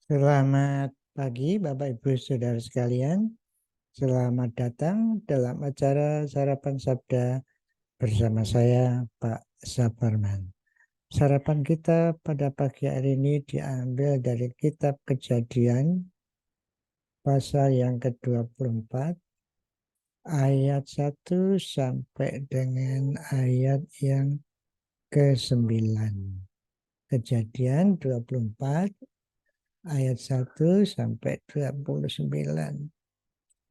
Selamat pagi Bapak Ibu Saudara sekalian. Selamat datang dalam acara Sarapan Sabda bersama saya Pak Saparman. Sarapan kita pada pagi hari ini diambil dari kitab Kejadian pasal yang ke-24 ayat 1 sampai dengan ayat yang ke-9. Kejadian 24 ayat 1 sampai 29.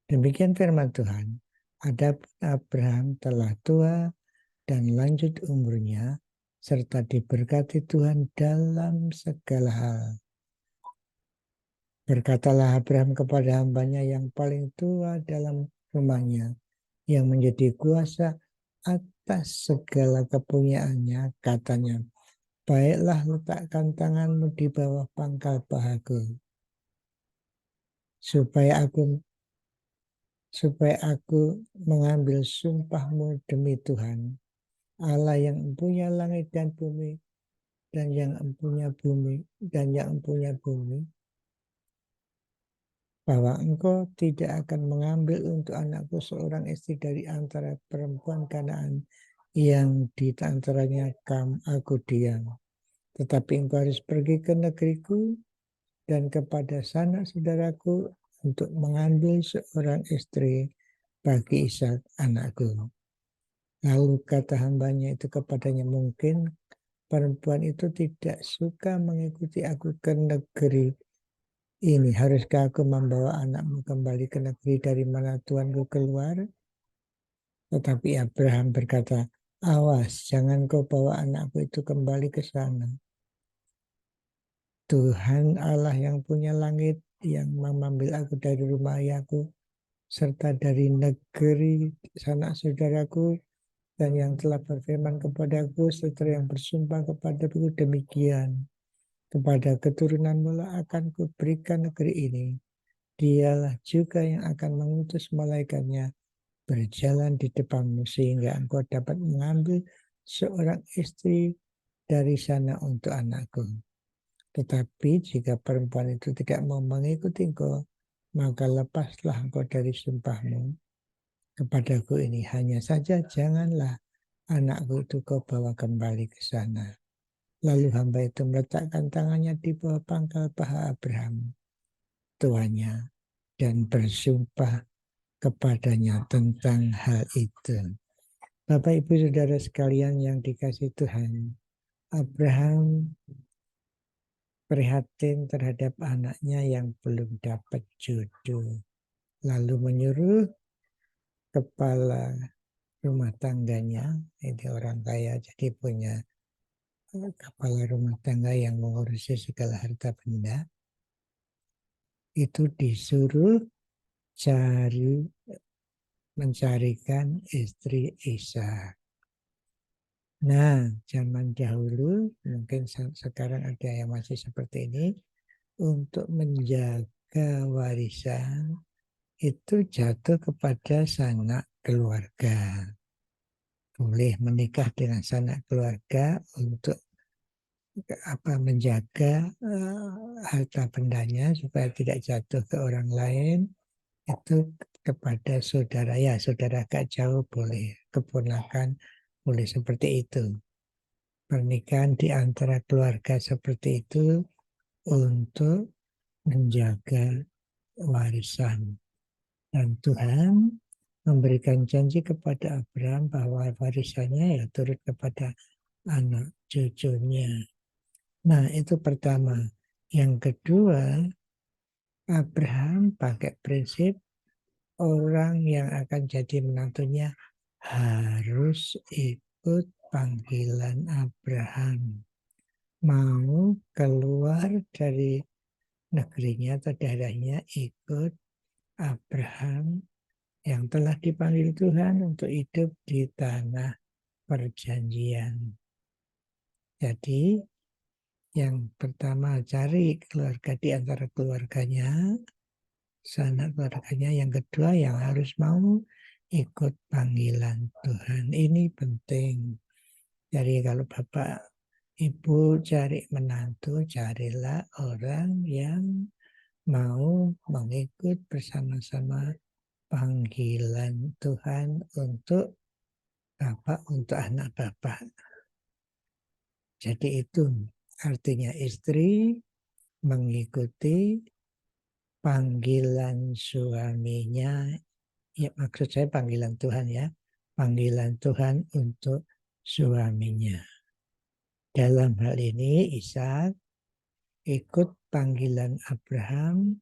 Demikian firman Tuhan. Adapun Abraham telah tua dan lanjut umurnya, serta diberkati Tuhan dalam segala hal. Berkatalah Abraham kepada hambanya yang paling tua dalam rumahnya, yang menjadi kuasa atas segala kepunyaannya, katanya, baiklah letakkan tanganmu di bawah pangkal pahaku, supaya aku mengambil sumpahmu demi Tuhan, Allah yang empunya langit dan bumi, dan yang empunya bumi, bahwa engkau tidak akan mengambil untuk anakku seorang istri dari antara perempuan Kanaan yang di antaranya aku diam. Tetapi engkau harus pergi ke negeriku dan kepada sanak saudaraku untuk mengambil seorang istri bagi Ishak anakku. Lalu kata hambanya itu kepadanya, mungkin perempuan itu tidak suka mengikuti aku ke negeri ini. Haruskah aku membawa anakmu kembali ke negeri dari mana Tuanku keluar? Tetapi Abraham berkata, awas, jangan kau bawa anakku itu kembali ke sana. Tuhan Allah yang punya langit, yang mengambil aku dari rumah ayahku, serta dari negeri sanak saudaraku, dan yang telah berfirman kepadaku, serta yang bersumpah kepadaku demikian. Kepada keturunanmu lah akan kuberikan negeri ini. Dialah juga yang akan mengutus malaikatnya berjalan di depanmu, sehingga engkau dapat mengambil seorang istri dari sana untuk anakku. Tetapi jika perempuan itu tidak mau mengikuti engkau, maka lepaslah engkau dari sumpahmu kepadaku ini. Hanya saja janganlah anakku itu kau bawa kembali ke sana. Lalu hamba itu meletakkan tangannya di bawah pangkal paha Abraham, tuannya, dan bersumpah kepadanya tentang hal itu. Bapak Ibu Saudara sekalian yang dikasihi Tuhan, Abraham prihatin terhadap anaknya yang belum dapat jodoh. Lalu menyuruh kepala rumah tangganya, ini orang kaya jadi punya kepala rumah tangga yang mengurusi segala harta benda, itu disuruh mencarikan istri Ishak. Nah, zaman dahulu, mungkin sekarang ada yang masih seperti ini, untuk menjaga warisan itu jatuh kepada sanak keluarga. Boleh menikah dengan sanak keluarga untuk menjaga harta bendanya supaya tidak jatuh ke orang lain, itu kepada saudara, ya saudara agak jauh boleh, keponakan boleh seperti itu. Pernikahan di antara keluarga seperti itu untuk menjaga warisan. Dan Tuhan memberikan janji kepada Abraham bahwa warisannya ya turut kepada anak cucunya. Nah, itu pertama. Yang kedua, Abraham pakai prinsip orang yang akan jadi menantunya harus ikut panggilan Abraham. Mau keluar dari negerinya atau daerahnya, ikut Abraham yang telah dipanggil Tuhan untuk hidup di tanah perjanjian. Jadi yang pertama cari keluarga di antara keluarganya, sanak keluarganya. Yang kedua yang harus mau ikut panggilan Tuhan. Ini penting. Jadi kalau Bapak ibu cari menantu, carilah orang yang mau mengikut bersama-sama panggilan Tuhan untuk Bapak, untuk anak Bapak. Jadi itu artinya istri mengikuti panggilan suaminya, ya maksud saya panggilan Tuhan ya, panggilan Tuhan untuk suaminya. Dalam hal ini Ishak ikut panggilan Abraham,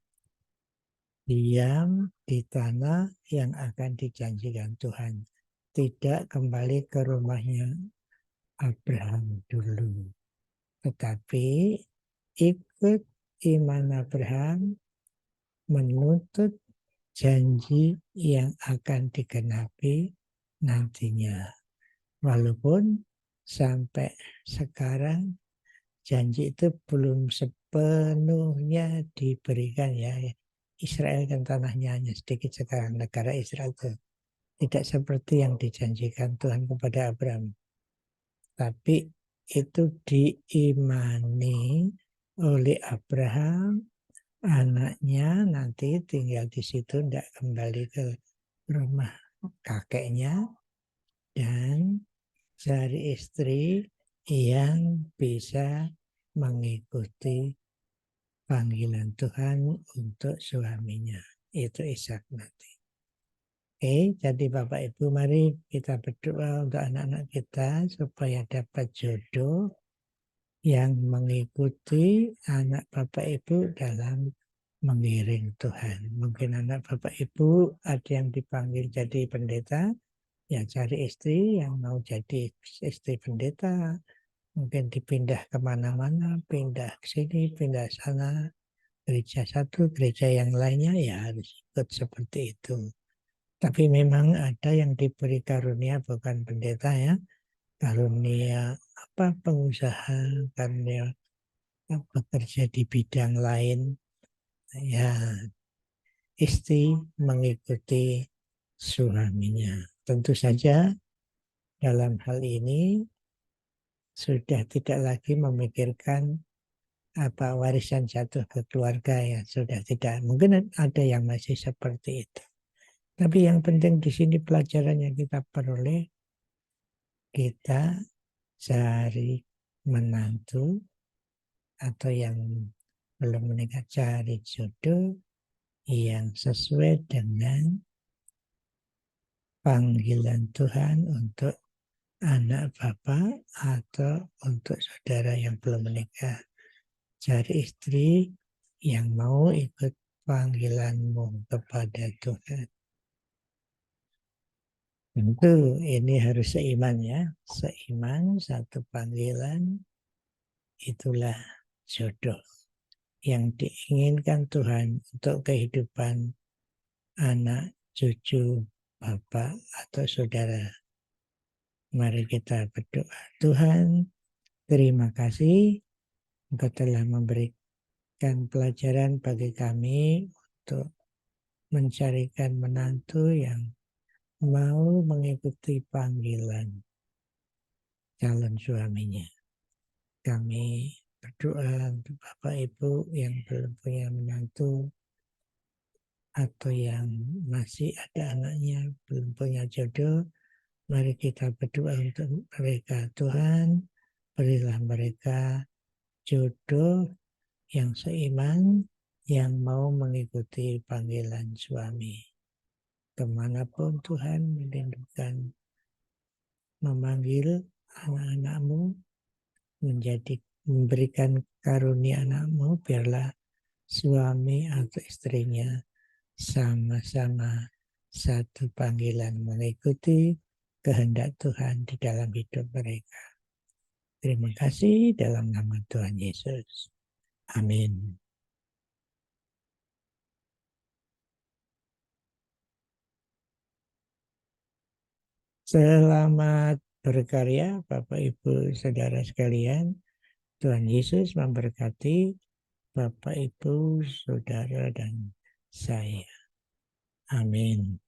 diam di tanah yang akan dijanjikan Tuhan. Tidak kembali ke rumahnya Abraham dulu. Tetapi ikut iman Abraham menuntut janji yang akan digenapi nantinya. Walaupun sampai sekarang janji itu belum sepenuhnya diberikan ya. Israel kan tanahnya hanya sedikit sekarang. Negara Israel itu tidak seperti yang dijanjikan Tuhan kepada Abraham. Tapi itu diimani oleh Abraham, anaknya nanti tinggal di situ, tidak kembali ke rumah kakeknya, dan cari istri yang bisa mengikuti panggilan Tuhan untuk suaminya. Itu Ishak nanti. Oke, jadi Bapak Ibu mari kita berdoa untuk anak-anak kita supaya dapat jodoh yang mengikuti anak Bapak Ibu dalam mengiring Tuhan. Mungkin anak Bapak Ibu ada yang dipanggil jadi pendeta, ya cari istri yang mau jadi istri pendeta. Mungkin dipindah kemana-mana, pindah ke sini, pindah sana, gereja satu, gereja yang lainnya, ya harus ikut seperti itu. Tapi memang ada yang diberi karunia bukan pendeta ya, karunia pengusaha, karunia bekerja di bidang lain, ya istri mengikuti suaminya. Tentu saja dalam hal ini sudah tidak lagi memikirkan warisan jatuh ke keluarga, ya sudah tidak. Mungkin ada yang masih seperti itu. Tapi yang penting di sini pelajaran yang kita peroleh, kita cari menantu atau yang belum menikah cari jodoh yang sesuai dengan panggilan Tuhan untuk anak Bapak atau untuk saudara yang belum menikah. Cari istri yang mau ikut panggilanmu kepada Tuhan. Tentu ini harus seiman ya. Seiman, satu panggilan, itulah jodoh yang diinginkan Tuhan untuk kehidupan anak, cucu, bapak, atau saudara. Mari kita berdoa. Tuhan, terima kasih Engkau telah memberikan pelajaran bagi kami untuk mencarikan menantu yang mau mengikuti panggilan calon suaminya. Kami berdoa untuk Bapak Ibu yang belum punya menantu atau yang masih ada anaknya belum punya jodoh. Mari kita berdoa untuk mereka. Tuhan, berilah mereka jodoh yang seiman, yang mau mengikuti panggilan suami. Kemanapun Tuhan merindukan memanggil anak-anakmu, memberikan karunia anakmu, biarlah suami atau istrinya sama-sama satu panggilan mengikuti kehendak Tuhan di dalam hidup mereka. Terima kasih dalam nama Tuhan Yesus. Amin. Selamat berkarya Bapak Ibu Saudara sekalian. Tuhan Yesus memberkati Bapak Ibu Saudara dan saya. Amin.